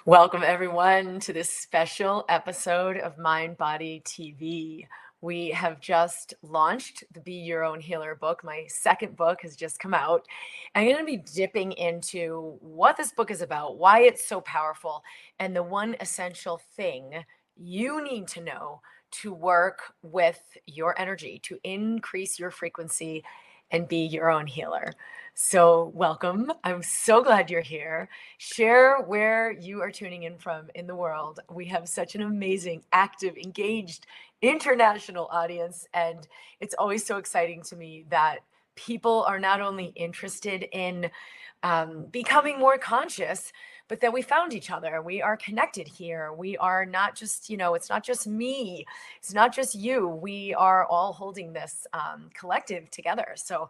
Welcome, everyone, to this special episode of MindBody TV. We have just launched the Be Your Own Healer book. My second book has just come out. I'm going to be dipping into what this book is about, why it's so powerful, and the one essential thing you need to know to work with your energy, to increase your frequency and be your own healer. So, welcome. I'm so glad you're here. Share where you are tuning in from in the world. We have such an amazing, active, engaged international audience. And it's always so exciting to me that people are not only interested in becoming more conscious, but that we found each other. We are connected here. We are not just, it's not just me. It's not just you. We are all holding this collective together. So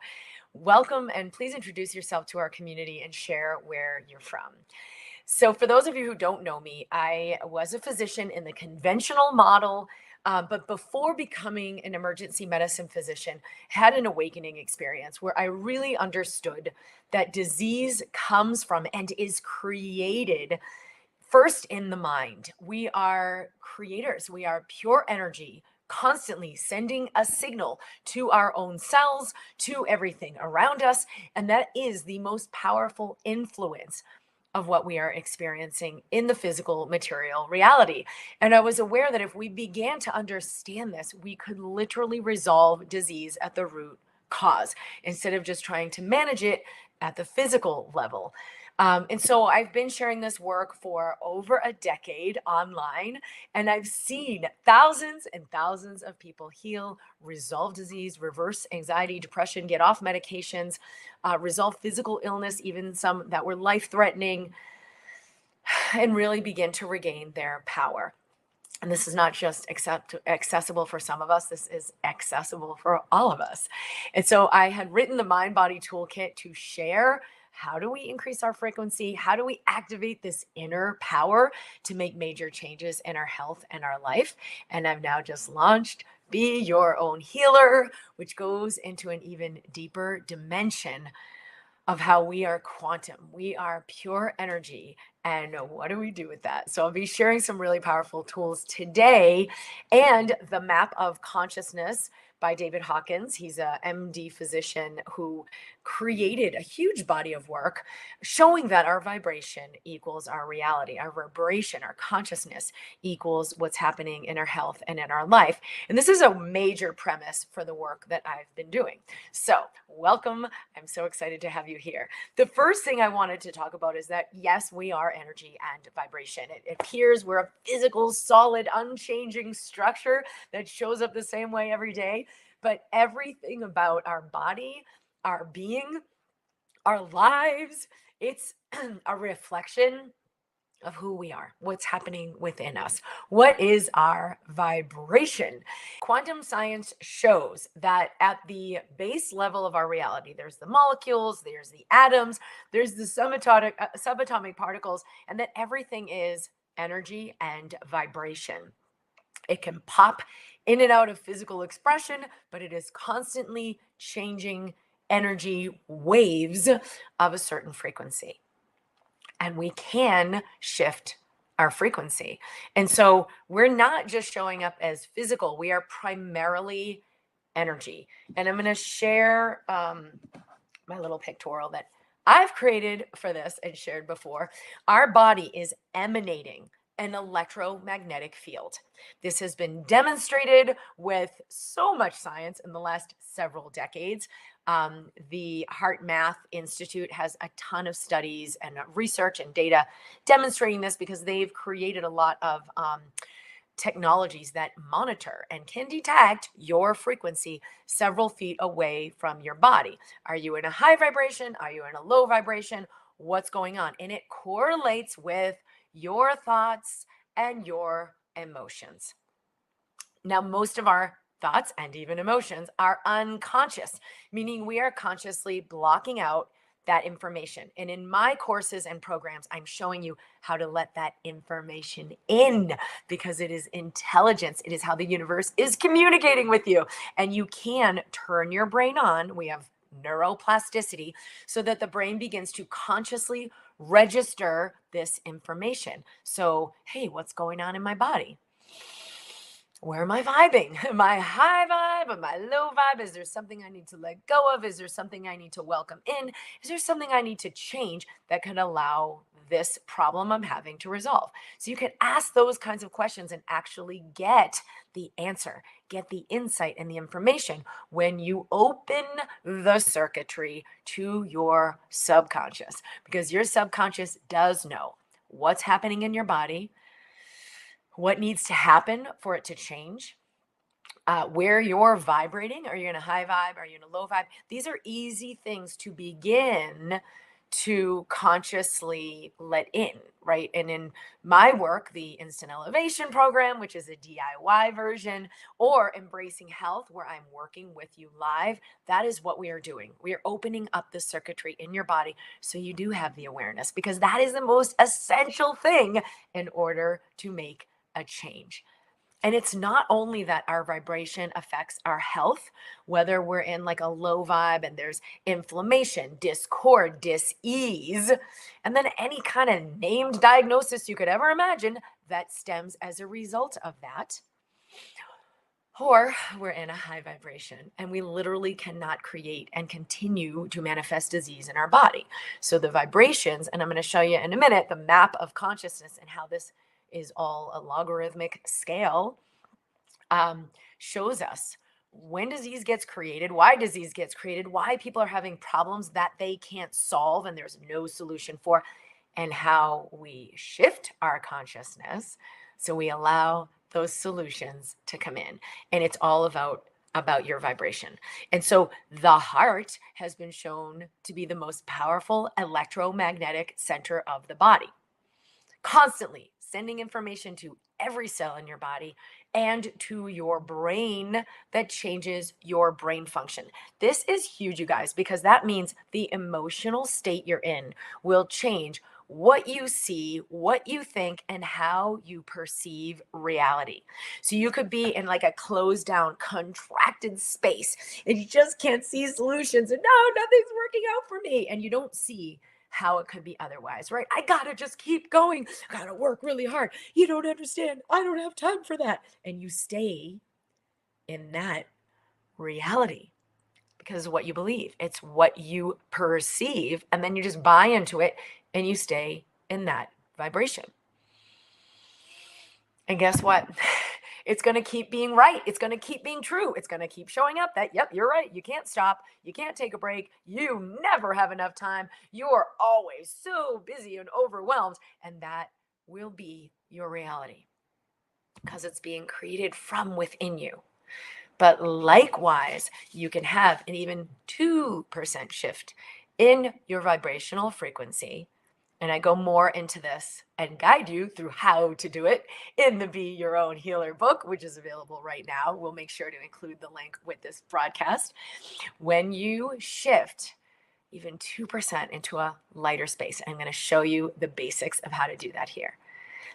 welcome, and please introduce yourself to our community and share where you're from. So for those of you who don't know me, I was a physician in the conventional model, but before becoming an emergency medicine physician, had an awakening experience where I really understood that disease comes from and is created first in the mind. We are creators. We are pure energy, constantly sending a signal to our own cells, to everything around us. And that is the most powerful influence of what we are experiencing in the physical material reality. And I was aware that if we began to understand this, we could literally resolve disease at the root cause instead of just trying to manage it at the physical level. And so I've been sharing this work for over a decade online, and I've seen thousands and thousands of people heal, resolve disease, reverse anxiety, depression, get off medications, resolve physical illness, even some that were life-threatening, and really begin to regain their power. And this is not just accessible for some of us, this is accessible for all of us. And so I had written the Mind Body Toolkit to share how do we increase our frequency? How do we activate this inner power to make major changes in our health and our life? And I've now just launched Be Your Own Healer, which goes into an even deeper dimension of how we are quantum. We are pure energy. And what do we do with that? So I'll be sharing some really powerful tools today, and the Map of Consciousness by David Hawkins. He's a MD physician who created a huge body of work showing that our vibration equals our reality, our vibration, our consciousness equals what's happening in our health and in our life. And this is a major premise for the work that I've been doing. So welcome. I'm so excited to have you here. The first thing I wanted to talk about is that, yes, we are energy and vibration. It appears we're a physical, solid, unchanging structure that shows up the same way every day. But everything about our body, our being, our lives, it's a reflection of who we are, what's happening within us. What is our vibration? Quantum science shows that at the base level of our reality, there's the molecules, there's the atoms, there's the subatomic particles, and that everything is energy and vibration. It can pop in and out of physical expression, but it is constantly changing energy waves of a certain frequency. And we can shift our frequency. And so we're not just showing up as physical, we are primarily energy. And I'm going to share my little pictorial that I've created for this and shared before. Our body is emanating an electromagnetic field. This has been demonstrated with so much science in the last several decades. The Heart Math Institute has a ton of studies and research and data demonstrating this because they've created a lot of technologies that monitor and can detect your frequency several feet away from your body. Are you in a high vibration? Are you in a low vibration? What's going on? And it correlates with your thoughts and your emotions. Now, most of our thoughts and even emotions are unconscious, meaning we are consciously blocking out that information. And in my courses and programs, I'm showing you how to let that information in, because it is intelligence. It is how the universe is communicating with you. And you can turn your brain on. We have neuroplasticity so that the brain begins to consciously register this information. So, hey, what's going on in my body? Where am I vibing? Am I high vibe? Am I low vibe? Is there something I need to let go of? Is there something I need to welcome in? Is there something I need to change that can allow this problem I'm having to resolve? So you can ask those kinds of questions and actually get the answer, get the insight and the information when you open the circuitry to your subconscious, because your subconscious does know what's happening in your body, what needs to happen for it to change, where you're vibrating. Are you in a high vibe? Are you in a low vibe? These are easy things to begin to consciously let in, right? And in my work, the Instant Elevation Program, which is a DIY version, or Embracing Health, where I'm working with you live, that is what we are doing. We are opening up the circuitry in your body so you do have the awareness, because that is the most essential thing in order to make a change. And it's not only that our vibration affects our health, whether we're in like a low vibe and there's inflammation, discord, dis-ease, and then any kind of named diagnosis you could ever imagine that stems as a result of that. Or we're in a high vibration and we literally cannot create and continue to manifest disease in our body. So the vibrations, and I'm going to show you in a minute the map of consciousness and how this is all a logarithmic scale, shows us when disease gets created, why disease gets created, why people are having problems that they can't solve and there's no solution for, and how we shift our consciousness so we allow those solutions to come in. And it's all about your vibration. And so the heart has been shown to be the most powerful electromagnetic center of the body, constantly sending information to every cell in your body and to your brain that changes your brain function. This is huge, you guys, because that means the emotional state you're in will change what you see, what you think, and how you perceive reality. So you could be in like a closed down, contracted space and you just can't see solutions and no, nothing's working out for me. And you don't see how it could be otherwise, right? I gotta just keep going. I gotta work really hard. You don't understand. I don't have time for that. And you stay in that reality because of what you believe. It's what you perceive. And then you just buy into it and you stay in that vibration. And guess what? It's going to keep being right. It's going to keep being true. It's going to keep showing up that, yep, you're right. You can't stop. You can't take a break. You never have enough time. You're always so busy and overwhelmed. And that will be your reality because it's being created from within you. But likewise, you can have an even 2% shift in your vibrational frequency. And I go more into this and guide you through how to do it in the Be Your Own Healer book, which is available right now. We'll make sure to include the link with this broadcast. When you shift even 2% into a lighter space, I'm going to show you the basics of how to do that here.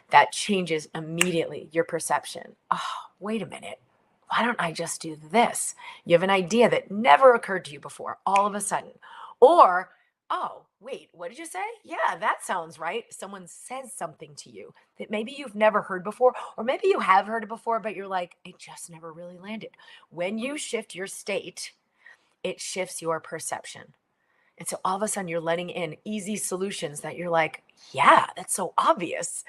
That changes immediately your perception. Oh, wait a minute. Why don't I just do this? You have an idea that never occurred to you before all of a sudden. Or, oh, wait, what did you say? Yeah, that sounds right. Someone says something to you that maybe you've never heard before, or maybe you have heard it before, but you're like, it just never really landed. When you shift your state, it shifts your perception. And so all of a sudden you're letting in easy solutions that you're like, yeah, that's so obvious.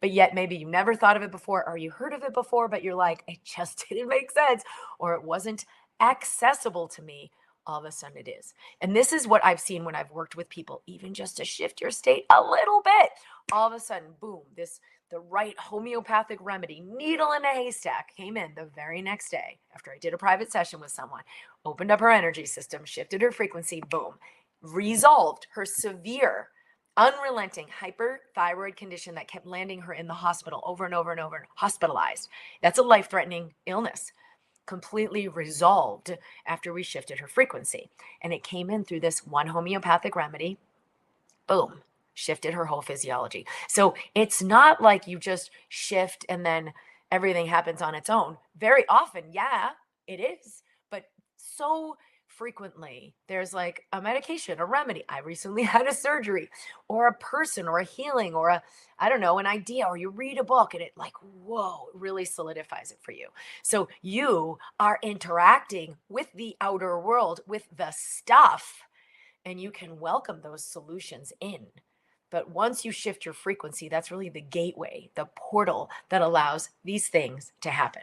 But yet maybe you never thought of it before, or you heard of it before, but you're like, it just didn't make sense, or it wasn't accessible to me. All of a sudden it is. And this is what I've seen when I've worked with people, even just to shift your state a little bit. All of a sudden, boom, the right homeopathic remedy, needle in a haystack, came in the very next day after I did a private session with someone, opened up her energy system, shifted her frequency, boom, resolved her severe, unrelenting hyperthyroid condition that kept landing her in the hospital over and over and over, hospitalized. That's a life-threatening illness. Completely resolved after we shifted her frequency. And it came in through this one homeopathic remedy. Boom, shifted her whole physiology. So it's not like you just shift and then everything happens on its own. Very often, yeah, it is. But so frequently there's like a medication, a remedy. I recently had a surgery, or a person, or a healing, or I don't know, an idea, or you read a book and it like, whoa, it really solidifies it for you. So you are interacting with the outer world, with the stuff, and you can welcome those solutions in. But once you shift your frequency, that's really the gateway, the portal that allows these things to happen.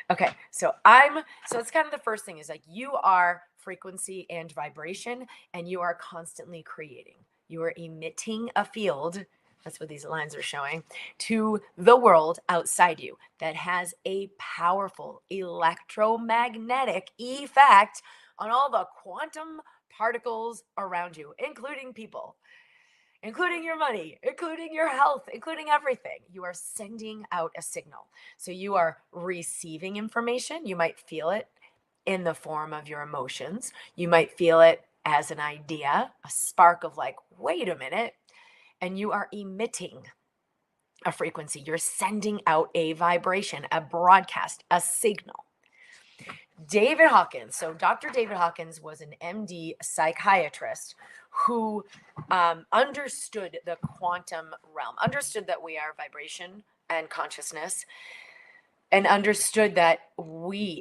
Okay, so it's kind of the first thing is like you are frequency and vibration, and you are constantly creating. You are emitting a field. That's what these lines are showing to the world outside you that has a powerful electromagnetic effect on all the quantum particles around you, including people, including your money, including your health, including everything. You are sending out a signal. So you are receiving information. You might feel it in the form of your emotions. You might feel it as an idea, a spark of like, wait a minute. And you are emitting a frequency. You're sending out a vibration, a broadcast, a signal. David Hawkins. So Dr. David Hawkins was an MD psychiatrist who understood the quantum realm, understood that we are vibration and consciousness, and understood that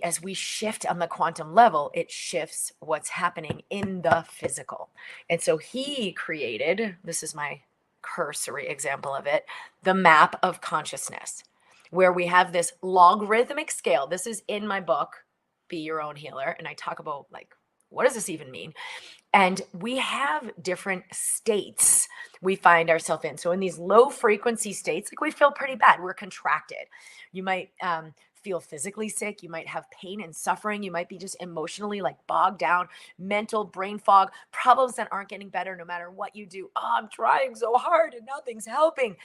as we shift on the quantum level, it shifts what's happening in the physical. And so he created, this is my cursory example of it, the map of consciousness, where we have this logarithmic scale. This is in my book, Be Your Own Healer. And I talk about like, what does this even mean? And we have different states we find ourselves in. So in these low frequency states, like we feel pretty bad. We're contracted. You might feel physically sick. You might have pain and suffering. You might be just emotionally like bogged down, mental brain fog, problems that aren't getting better no matter what you do. Oh, I'm trying so hard and nothing's helping.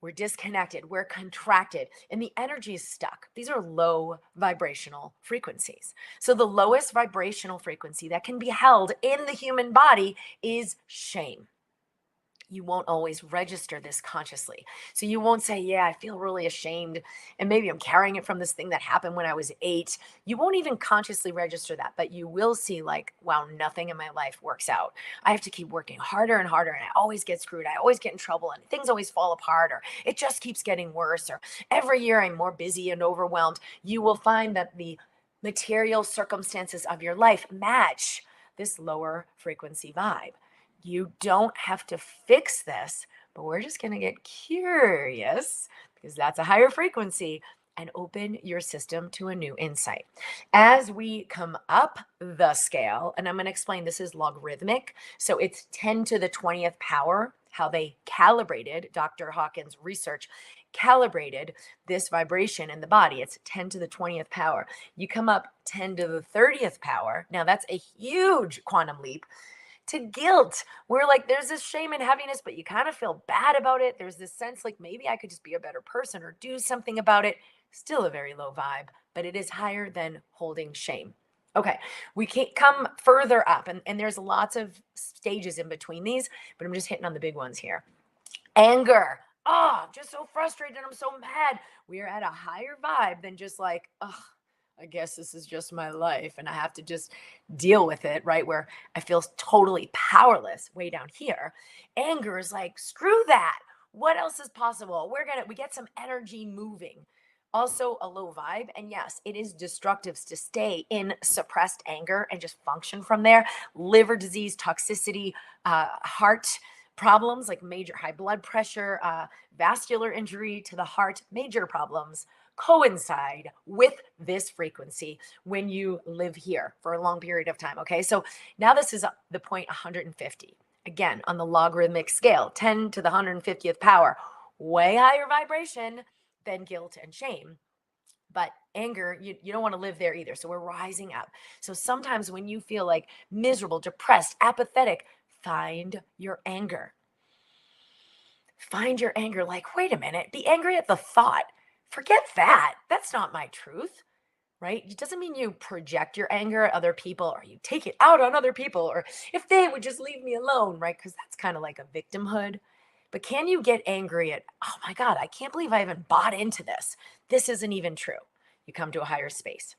We're disconnected, we're contracted, and the energy is stuck. These are low vibrational frequencies. So the lowest vibrational frequency that can be held in the human body is shame. You won't always register this consciously. So you won't say, yeah, I feel really ashamed, and maybe I'm carrying it from this thing that happened when I was 8. You won't even consciously register that, but you will see like, wow, nothing in my life works out. I have to keep working harder and harder, and I always get screwed. I always get in trouble, and things always fall apart, or it just keeps getting worse, or every year I'm more busy and overwhelmed. You will find that the material circumstances of your life match this lower frequency vibe. You don't have to fix this, but we're just going to get curious because that's a higher frequency and open your system to a new insight. As we come up the scale, and I'm going to explain this is logarithmic. So it's 10 to the 20th power, how they calibrated, Dr. Hawkins' research calibrated this vibration in the body. It's 10 to the 20th power. You come up 10 to the 30th power. Now that's a huge quantum leap to guilt. We're like, there's this shame and heaviness, but you kind of feel bad about it. There's this sense like maybe I could just be a better person or do something about it. Still a very low vibe, but it is higher than holding shame. Okay, we can't come further up, and there's lots of stages in between these, but I'm just hitting on the big ones here. Anger. Oh, I'm just so frustrated. I'm so mad. We are at a higher vibe than just like, oh, I guess this is just my life and I have to just deal with it, right? Where I feel totally powerless way down here. Anger is like, screw that. What else is possible? We get some energy moving. Also a low vibe. And yes, it is destructive to stay in suppressed anger and just function from there. Liver disease, toxicity, heart problems like major high blood pressure, vascular injury to the heart, major problems coincide with this frequency when you live here for a long period of time. Okay, so now this is the point 150. Again, on the logarithmic scale, 10 to the 150th power, way higher vibration than guilt and shame. But anger, you don't want to live there either. So we're rising up. So sometimes when you feel like miserable, depressed, apathetic, find your anger. Find your anger. Like, wait a minute, be angry at the thought. Forget that. That's not my truth, right? It doesn't mean you project your anger at other people or you take it out on other people or if they would just leave me alone, right? Because that's kind of like a victimhood. But can you get angry at, oh my God, I can't believe I even bought into this. This isn't even true. You come to a higher space.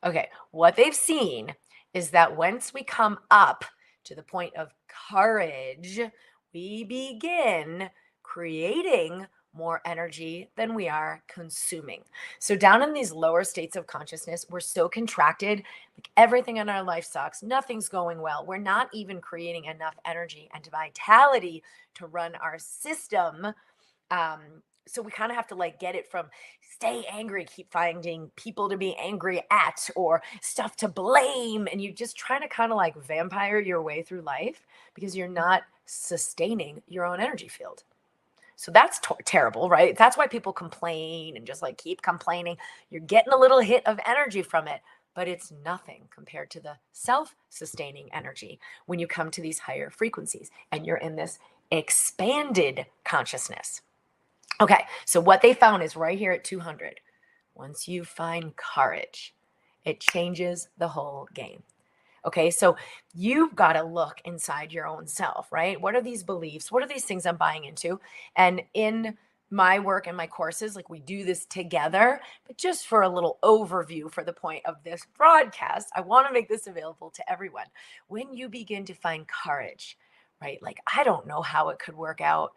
Okay, what they've seen is that once we come up to the point of courage, we begin creating more energy than we are consuming. So down in these lower states of consciousness, we're so contracted, like everything in our life sucks, nothing's going well. We're not even creating enough energy and vitality to run our system. Um, so we kind of have to like get it from stay angry, keep finding people to be angry at or stuff to blame. And you just trying to kind of like vampire your way through life because you're not sustaining your own energy field. So that's terrible, right? That's why people complain and just like keep complaining. You're getting a little hit of energy from it, but it's nothing compared to the self-sustaining energy when you come to these higher frequencies and you're in this expanded consciousness. Okay, so what they found is right here at 200. Once you find courage, it changes the whole game. Okay, so you've got to look inside your own self, right? What are these beliefs? What are these things I'm buying into? And in my work and my courses, like we do this together, but just for a little overview for the point of this broadcast, I want to make this available to everyone. When you begin to find courage, right? Like, I don't know how it could work out,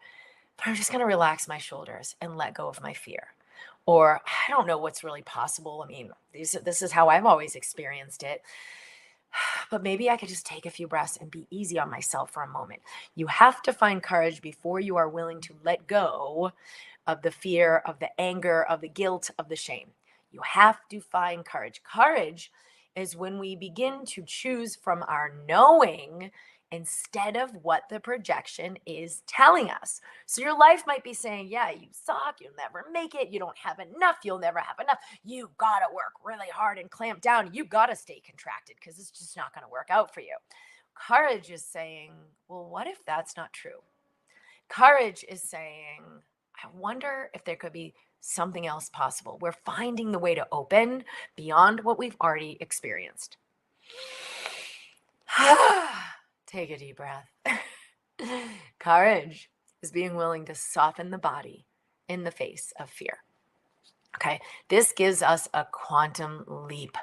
but I'm just going to relax my shoulders and let go of my fear. Or I don't know what's really possible. I mean, this is how I've always experienced it. But maybe I could just take a few breaths and be easy on myself for a moment. You have to find courage before you are willing to let go of the fear, of the anger, of the guilt, of the shame. You have to find courage. Courage is when we begin to choose from our knowing instead of what the projection is telling us. So your life might be saying, yeah, you suck, you'll never make it, you don't have enough, you'll never have enough. You got to work really hard and clamp down. You got to stay contracted because it's just not going to work out for you. Courage is saying, well, what if that's not true? Courage is saying, I wonder if there could be something else possible. We're finding the way to open beyond what we've already experienced. Take a deep breath. Courage is being willing to soften the body in the face of fear. Okay, this gives us a quantum leap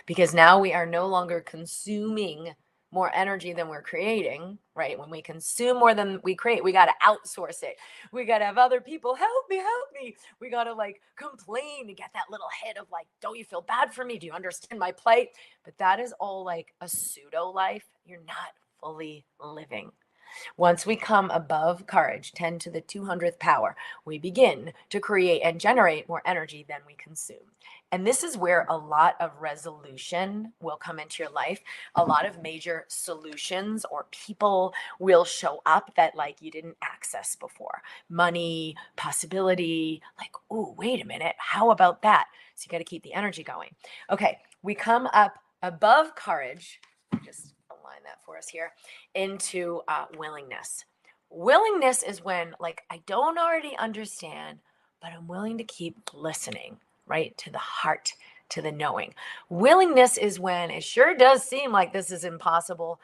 because now we are no longer consuming more energy than we're creating, right? When we consume more than we create, we got to outsource it. We got to have other people help me, help me. We got to like complain and get that little hit of like, don't you feel bad for me? Do you understand my plight? But that is all like a pseudo life. You're not fully living. Once we come above courage, 10 to the 200th power, we begin to create and generate more energy than we consume. And this is where a lot of resolution will come into your life. A lot of major solutions or people will show up that like you didn't access before. Money, possibility, like, oh, wait a minute, how about that? So you got to keep the energy going. Okay, we come up above courage. Just align that for us here into willingness. Willingness is when like I don't already understand, but I'm willing to keep listening, right? To the heart, to the knowing. Willingness is when it sure does seem like this is impossible,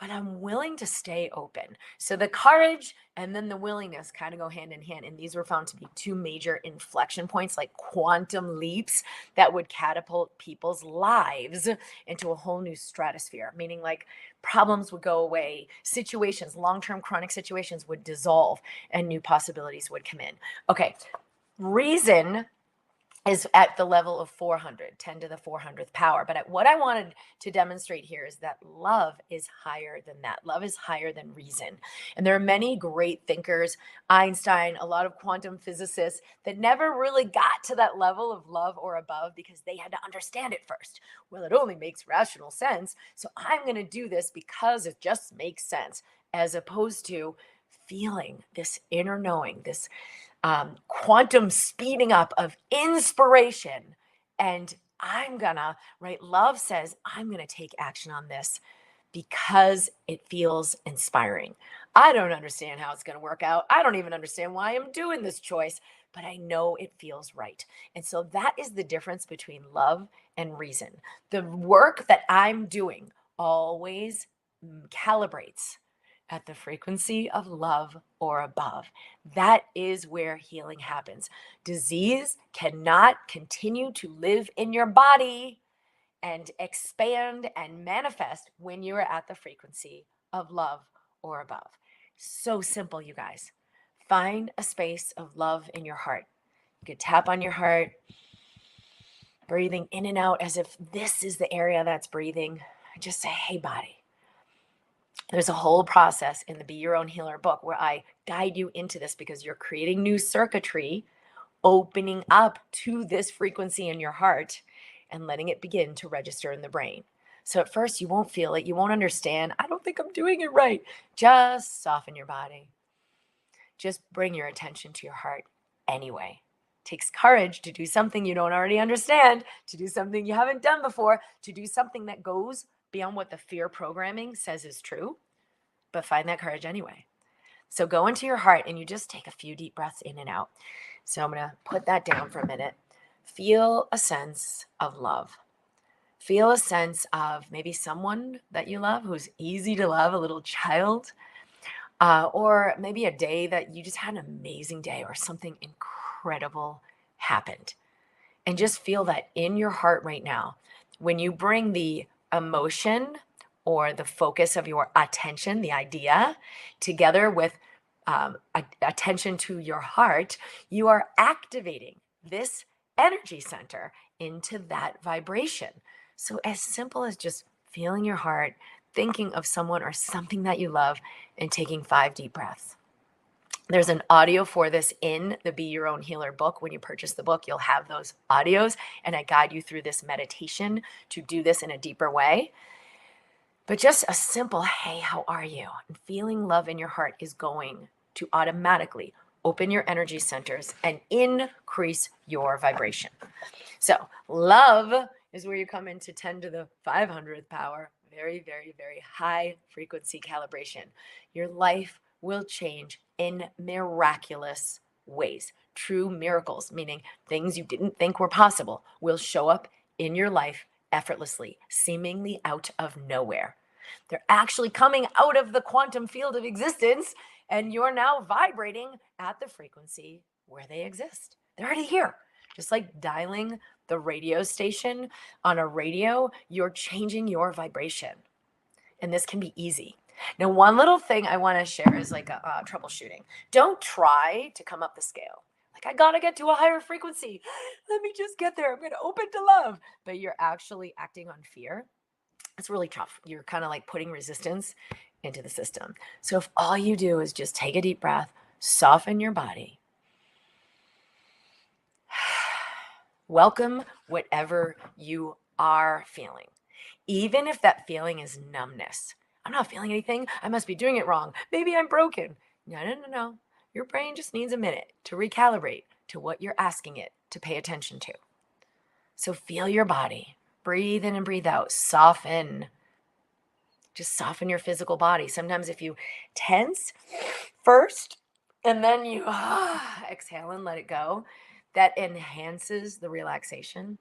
but I'm willing to stay open. So the courage and then the willingness kind of go hand in hand. And these were found to be two major inflection points, like quantum leaps that would catapult people's lives into a whole new stratosphere, meaning like problems would go away, situations, long-term chronic situations would dissolve, and new possibilities would come in. Okay, reason is at the level of 400, 10 to the 400th power. But what I wanted to demonstrate here is that love is higher than that. Love is higher than reason. And there are many great thinkers, Einstein, a lot of quantum physicists that never really got to that level of love or above because they had to understand it first. Well, it only makes rational sense. So I'm going to do this because it just makes sense, as opposed to feeling this inner knowing, this quantum speeding up of inspiration. And I'm gonna, right? Love says, I'm gonna take action on this because it feels inspiring. I don't understand how it's gonna work out. I don't even understand why I'm doing this choice, but I know it feels right. And so that is the difference between love and reason. The work that I'm doing always calibrates at the frequency of love or above. That is where healing happens. Disease cannot continue to live in your body and expand and manifest when you are at the frequency of love or above. So simple, you guys. Find a space of love in your heart. You could tap on your heart, breathing in and out as if this is the area that's breathing. Just say, hey, body. There's a whole process in the Be Your Own Healer book where I guide you into this because you're creating new circuitry, opening up to this frequency in your heart and letting it begin to register in the brain. So at first you won't feel it. You won't understand. I don't think I'm doing it right. Just soften your body. Just bring your attention to your heart anyway. It takes courage to do something you don't already understand, to do something you haven't done before, to do something that goes beyond what the fear programming says is true, but find that courage anyway. So go into your heart and you just take a few deep breaths in and out. So I'm going to put that down for a minute. Feel a sense of love. Feel a sense of maybe someone that you love who's easy to love, a little child, or maybe a day that you just had an amazing day or something incredible happened. And just feel that in your heart right now. When you bring the emotion or the focus of your attention, the idea, together with attention to your heart, you are activating this energy center into that vibration. So as simple as just feeling your heart, thinking of someone or something that you love, and taking 5 deep breaths. There's an audio for this in the Be Your Own Healer book. When you purchase the book, you'll have those audios, and I guide you through this meditation to do this in a deeper way. But just a simple, hey, how are you? And feeling love in your heart is going to automatically open your energy centers and increase your vibration. So love is where you come into 10 to the 500th power. Very, very, very high frequency calibration. Your life will change in miraculous ways. True miracles, meaning things you didn't think were possible, will show up in your life effortlessly, seemingly out of nowhere. They're actually coming out of the quantum field of existence, and you're now vibrating at the frequency where they exist. They're already here. Just like dialing the radio station on a radio, you're changing your vibration. And this can be easy. Now, one little thing I want to share is like a troubleshooting. Don't try to come up the scale. Like, I got to get to a higher frequency. Let me just get there. I'm going to open to love. But you're actually acting on fear. It's really tough. You're kind of like putting resistance into the system. So if all you do is just take a deep breath, soften your body, welcome whatever you are feeling, even if that feeling is numbness. I'm not feeling anything. I must be doing it wrong. Maybe I'm broken. No. Your brain just needs a minute to recalibrate to what you're asking it to pay attention to. So feel your body. Breathe in and breathe out. Soften. Just soften your physical body. Sometimes if you tense first and then you exhale and let it go, that enhances the relaxation.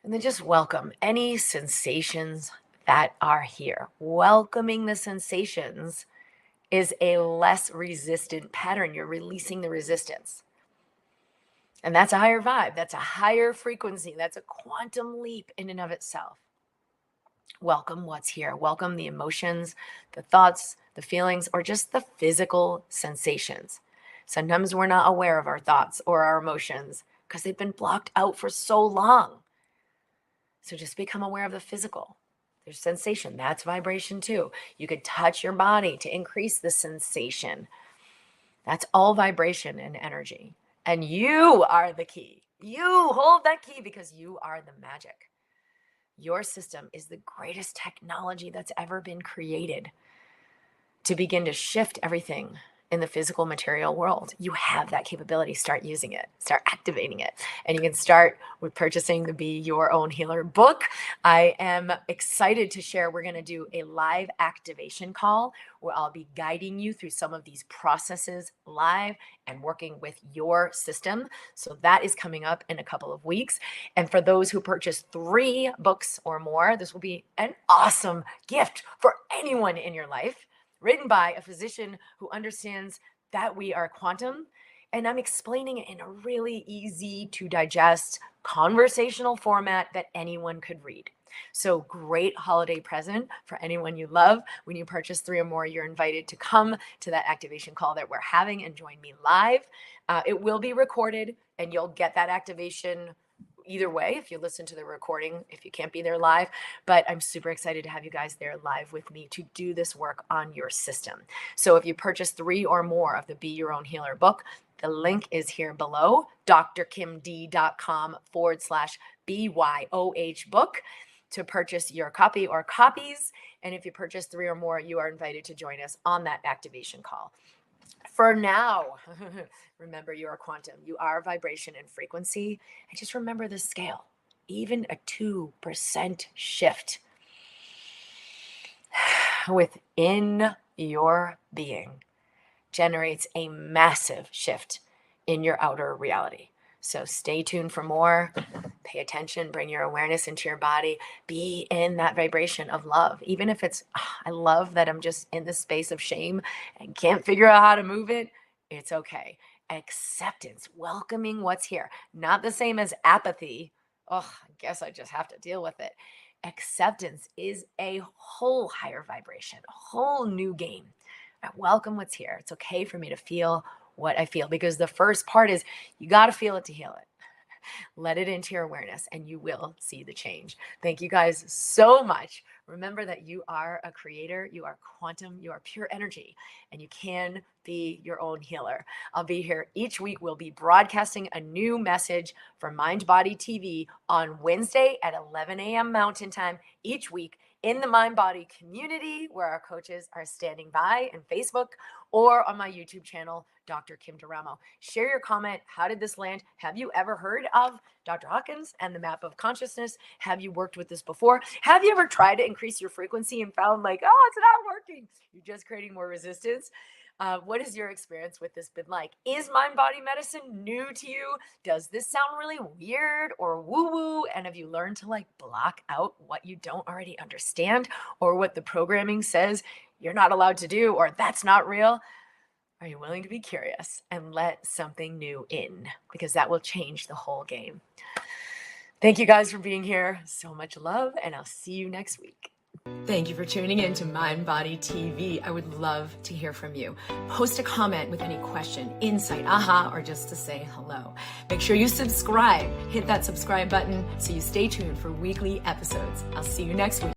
And then just welcome any sensations that are here. Welcoming the sensations is a less resistant pattern. You're releasing the resistance. And that's a higher vibe. That's a higher frequency. That's a quantum leap in and of itself. Welcome what's here. Welcome the emotions, the thoughts, the feelings, or just the physical sensations. Sometimes we're not aware of our thoughts or our emotions because they've been blocked out for so long. So just become aware of the physical. There's sensation. That's vibration too. You could touch your body to increase the sensation. That's all vibration and energy. And you are the key. You hold that key because you are the magic. Your system is the greatest technology that's ever been created to begin to shift everything in the physical material world. You have that capability. Start using it. Start activating it. And you can start with purchasing the Be Your Own Healer book. I am excited to share. We're going to do a live activation call where I'll be guiding you through some of these processes live and working with your system. So that is coming up in a couple of weeks. And for those who purchase 3 books or more, this will be an awesome gift for anyone in your life, written by a physician who understands that we are quantum And I'm explaining it in a really easy to digest conversational format that anyone could read. So great holiday present for anyone you love. When you purchase 3 or more, you're invited to come to that activation call that we're having and join me live. It will be recorded and you'll get that activation either way if you listen to the recording, if you can't be there live. But I'm super excited to have you guys there live with me to do this work on your system. So if you purchase 3 or more of the Be Your Own Healer book, the link is here below, drkimd.com/BYOH book to purchase your copy or copies. And if you purchase 3 or more, you are invited to join us on that activation call. For now, remember you are quantum. You are vibration and frequency. And just remember the scale. Even a 2% shift within your being generates a massive shift in your outer reality. So stay tuned for more. Pay attention, bring your awareness into your body, be in that vibration of love. Even if it's, I love that I'm just in this space of shame and can't figure out how to move it. It's okay. Acceptance, welcoming what's here. Not the same as apathy. Oh, I guess I just have to deal with it. Acceptance is a whole higher vibration, a whole new game. I welcome what's here. It's okay for me to feel what I feel, because the first part is you got to feel it to heal it. Let it into your awareness and you will see the change. Thank you guys so much. Remember that you are a creator, you are quantum, you are pure energy, and you can be your own healer. I'll be here each week. We'll be broadcasting a new message for MindBody TV on Wednesday at 11 a.m. Mountain Time each week in the MindBody community, where our coaches are standing by, and Facebook, or on my YouTube channel, Dr. Kim Duramo. Share your comment. How did this land? Have you ever heard of Dr. Hawkins and the map of consciousness? Have you worked with this before? Have you ever tried to increase your frequency and found like, oh, it's not working? You're just creating more resistance. What has your experience with this been like? Is mind body medicine new to you? Does this sound really weird or woo-woo? And have you learned to like block out what you don't already understand, or what the programming says you're not allowed to do, or that's not real? Are you willing to be curious and let something new in? Because that will change the whole game. Thank you guys for being here. So much love, and I'll see you next week. Thank you for tuning in to MindBody TV. I would love to hear from you. Post a comment with any question, insight, aha, or just to say hello. Make sure you subscribe. Hit that subscribe button so you stay tuned for weekly episodes. I'll see you next week.